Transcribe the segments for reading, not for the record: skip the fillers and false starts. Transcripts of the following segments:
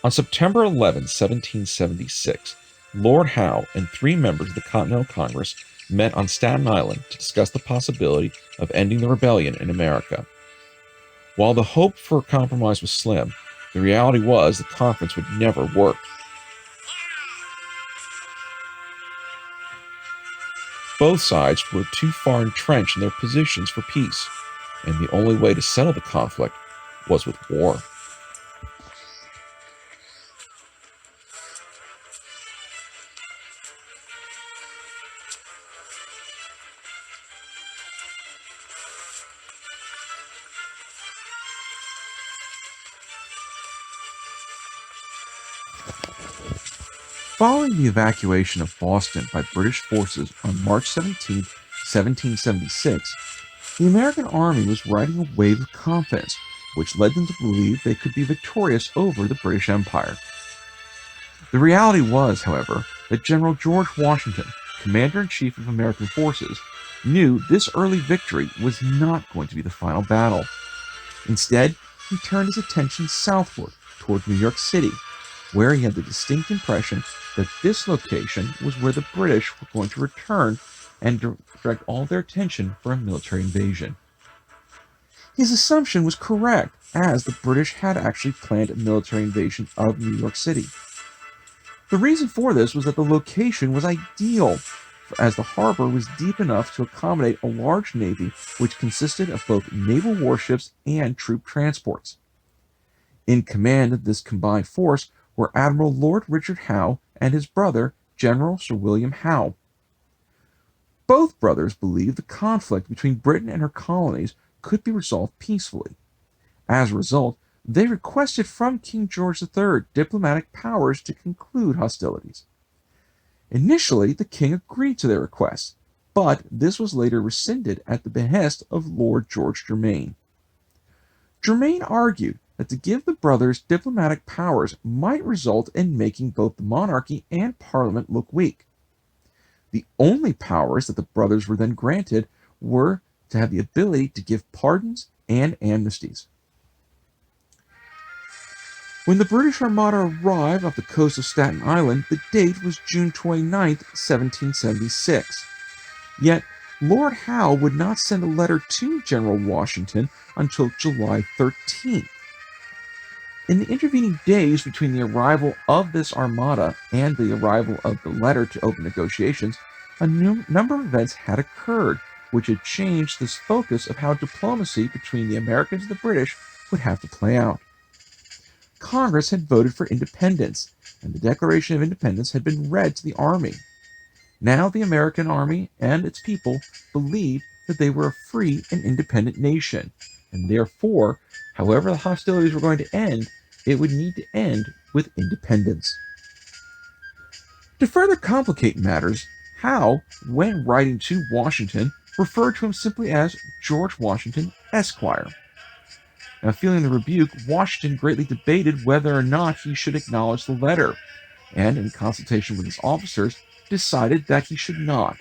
On September 11, 1776, Lord Howe and three members of the Continental Congress met on Staten Island to discuss the possibility of ending the rebellion in America. While the hope for compromise was slim, the reality was the conference would never work. Both sides were too far entrenched in their positions for peace, and the only way to settle the conflict was with war. Following the evacuation of Boston by British forces on March 17, 1776, the American army was riding a wave of confidence, which led them to believe they could be victorious over the British Empire. The reality was, however, that General George Washington, Commander-in-Chief of American forces, knew this early victory was not going to be the final battle. Instead, he turned his attention southward toward New York City, where he had the distinct impression that this location was where the British were going to return and direct all their attention for a military invasion. His assumption was correct, as the British had actually planned a military invasion of New York City. The reason for this was that the location was ideal, as the harbor was deep enough to accommodate a large navy which consisted of both naval warships and troop transports. In command of this combined force were Admiral Lord Richard Howe and his brother, General Sir William Howe. Both brothers believed the conflict between Britain and her colonies could be resolved peacefully. As a result, they requested from King George III diplomatic powers to conclude hostilities. Initially, the king agreed to their request, but this was later rescinded at the behest of Lord George Germain. Germain argued that to give the brothers diplomatic powers might result in making both the monarchy and parliament look weak. The only powers that the brothers were then granted were to have the ability to give pardons and amnesties. When the British Armada arrived off the coast of Staten Island, the date was June 29, 1776. Yet, Lord Howe would not send a letter to General Washington until July 13th. In the intervening days between the arrival of this armada and the arrival of the letter to open negotiations, a number of events had occurred which had changed this focus of how diplomacy between the Americans and the British would have to play out. Congress had voted for independence, and the Declaration of Independence had been read to the Army. Now the American Army and its people believed that they were a free and independent nation, and therefore, however the hostilities were going to end, it would need to end with independence. To further complicate matters, Howe, when writing to Washington, referred to him simply as George Washington, Esquire. Now, feeling the rebuke, Washington greatly debated whether or not he should acknowledge the letter, and in consultation with his officers, decided that he should not.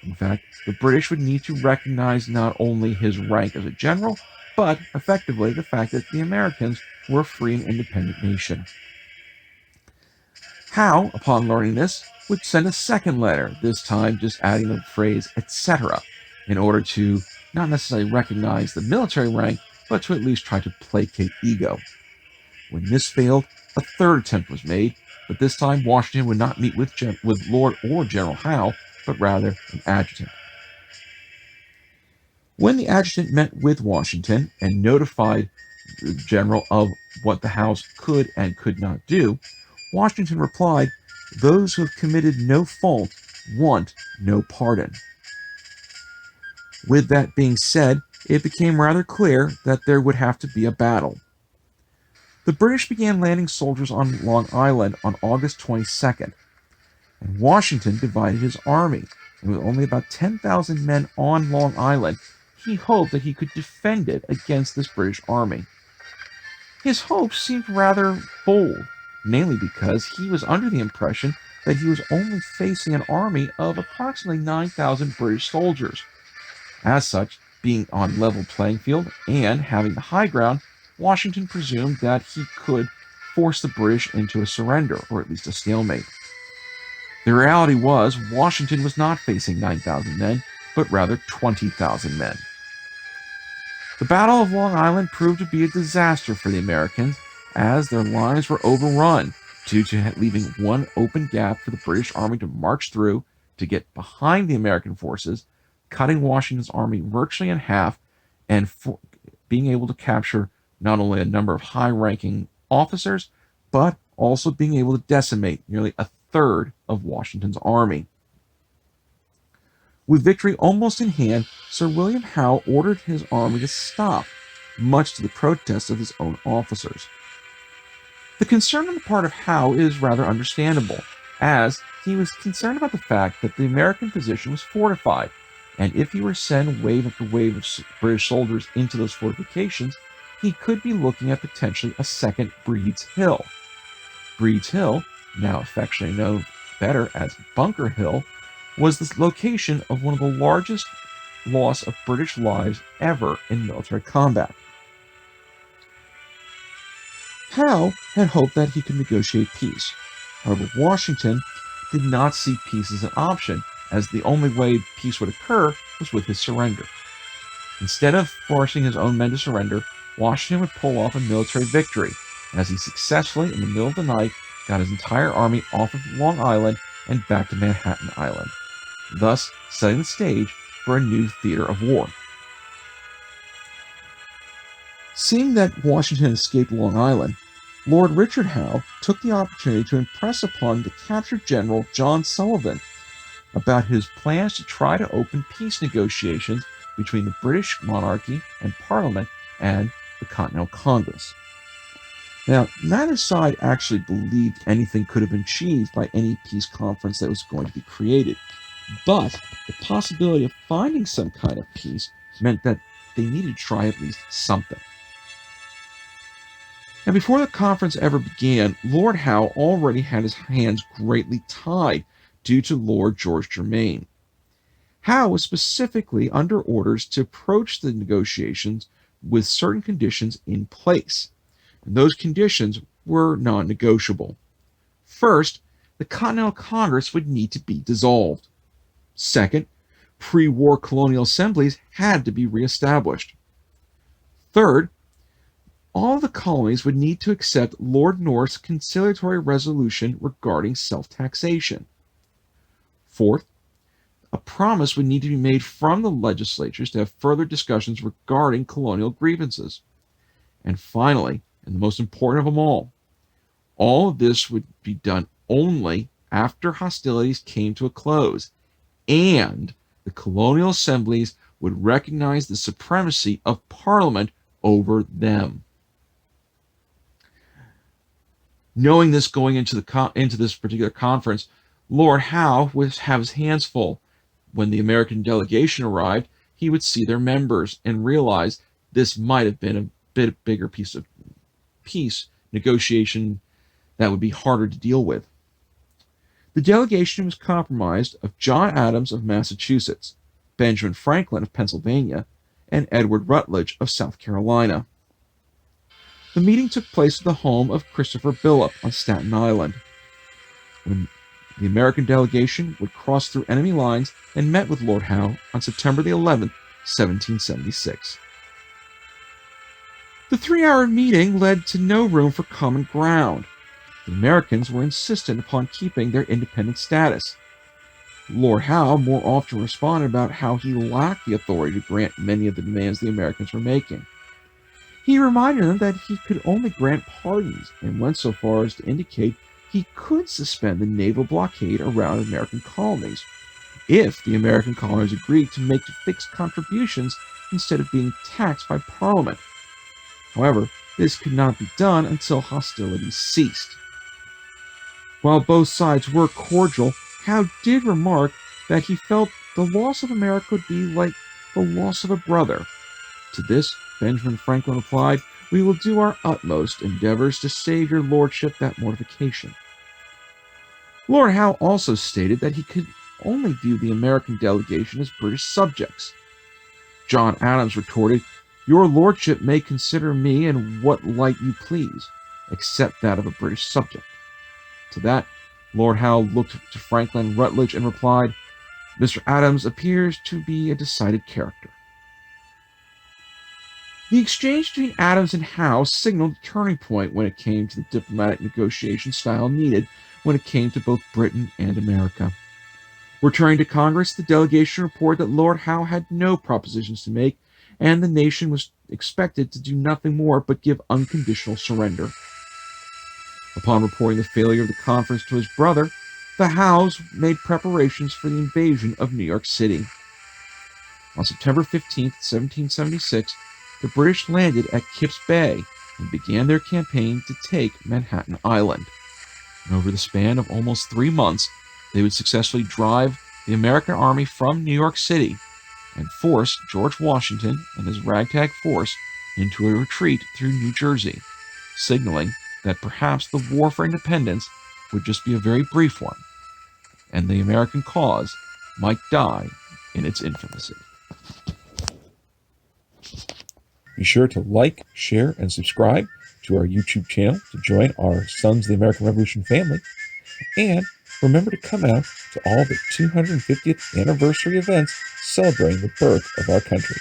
In fact, the British would need to recognize not only his rank as a general, but effectively the fact that the Americans were a free and independent nation. Howe, upon learning this, would send a second letter, this time just adding the phrase etc., in order to not necessarily recognize the military rank, but to at least try to placate ego. When this failed, a third attempt was made, but this time Washington would not meet with Lord or General Howe, but rather an adjutant. When the adjutant met with Washington and notified the general of what the House could and could not do, Washington replied, "Those who have committed no fault want no pardon." With that being said, it became rather clear that there would have to be a battle. The British began landing soldiers on Long Island on August 22nd, and Washington divided his army, and with only about 10,000 men on Long Island, he hoped that he could defend it against this British army. His hopes seemed rather bold, mainly because he was under the impression that he was only facing an army of approximately 9,000 British soldiers. As such, being on level playing field and having the high ground, Washington presumed that he could force the British into a surrender, or at least a stalemate. The reality was, Washington was not facing 9,000 men, but rather 20,000 men. The Battle of Long Island proved to be a disaster for the Americans, as their lines were overrun due to leaving one open gap for the British Army to march through to get behind the American forces, cutting Washington's army virtually in half and being able to capture not only a number of high-ranking officers, but also being able to decimate nearly a third of Washington's army. With victory almost in hand, Sir William Howe ordered his army to stop, much to the protest of his own officers. The concern on the part of Howe is rather understandable, as he was concerned about the fact that the American position was fortified, and if he were to send wave after wave of British soldiers into those fortifications, he could be looking at potentially a second Breed's Hill. Breed's Hill, now affectionately known better as Bunker Hill, was the location of one of the largest loss of British lives ever in military combat. Howe had hoped that he could negotiate peace. However, Washington did not see peace as an option, as the only way peace would occur was with his surrender. Instead of forcing his own men to surrender, Washington would pull off a military victory, as he successfully, in the middle of the night, got his entire army off of Long Island and back to Manhattan Island, thus setting the stage for a new theater of war. Seeing that Washington escaped Long Island, Lord Richard Howe took the opportunity to impress upon the captured general John Sullivan about his plans to try to open peace negotiations between the British monarchy and Parliament and the Continental Congress. Now, neither side actually believed anything could have been achieved by any peace conference that was going to be created, but the possibility of finding some kind of peace meant that they needed to try at least something. Now, before the conference ever began, Lord Howe already had his hands greatly tied due to Lord George Germain. Howe was specifically under orders to approach the negotiations with certain conditions in place, and those conditions were non-negotiable. First, the Continental Congress would need to be dissolved. Second, pre-war colonial assemblies had to be reestablished. Third, all of the colonies would need to accept Lord North's conciliatory resolution regarding self-taxation. Fourth, a promise would need to be made from the legislatures to have further discussions regarding colonial grievances. And finally, and the most important of them all of this would be done only after hostilities came to a close, and the colonial assemblies would recognize the supremacy of Parliament over them. Knowing this going into this particular conference, Lord Howe would have his hands full. When the American delegation arrived, he would see their members and realize this might have been a bit bigger piece of peace negotiation that would be harder to deal with. The delegation was comprised of John Adams of Massachusetts, Benjamin Franklin of Pennsylvania, and Edward Rutledge of South Carolina. The meeting took place at the home of Christopher Billop on Staten Island. When the American delegation would cross through enemy lines and met with Lord Howe on September the 11th, 1776. The 3-hour meeting led to no room for common ground. The Americans were insistent upon keeping their independent status. Lord Howe more often responded about how he lacked the authority to grant many of the demands the Americans were making. He reminded them that he could only grant pardons, and went so far as to indicate he could suspend the naval blockade around American colonies if the American colonies agreed to make fixed contributions instead of being taxed by Parliament. However, this could not be done until hostilities ceased. While both sides were cordial, Howe did remark that he felt the loss of America would be like the loss of a brother. To this, Benjamin Franklin replied, "We will do our utmost endeavors to save your lordship that mortification." Lord Howe also stated that he could only view the American delegation as British subjects. John Adams retorted, "Your lordship may consider me in what light you please. except that of a British subject. To that, Lord Howe looked to Franklin Rutledge and replied, "Mr. Adams appears to be a decided character." The exchange between Adams and Howe signaled a turning point when it came to the diplomatic negotiation style needed when it came to both Britain and America. Returning to Congress, the delegation reported that Lord Howe had no propositions to make, and the nation was expected to do nothing more but give unconditional surrender. Upon reporting the failure of the conference to his brother, the Howes made preparations for the invasion of New York City. On September 15, 1776, the British landed at Kip's Bay and began their campaign to take Manhattan Island. And over the span of almost 3 months, they would successfully drive the American army from New York City and force George Washington and his ragtag force into a retreat through New Jersey, signaling that perhaps the war for independence would just be a very brief one, and the American cause might die in its infancy. Be sure to like, share, and subscribe to our YouTube channel to join our Sons of the American Revolution family. And remember to come out to all the 250th anniversary events celebrating the birth of our country.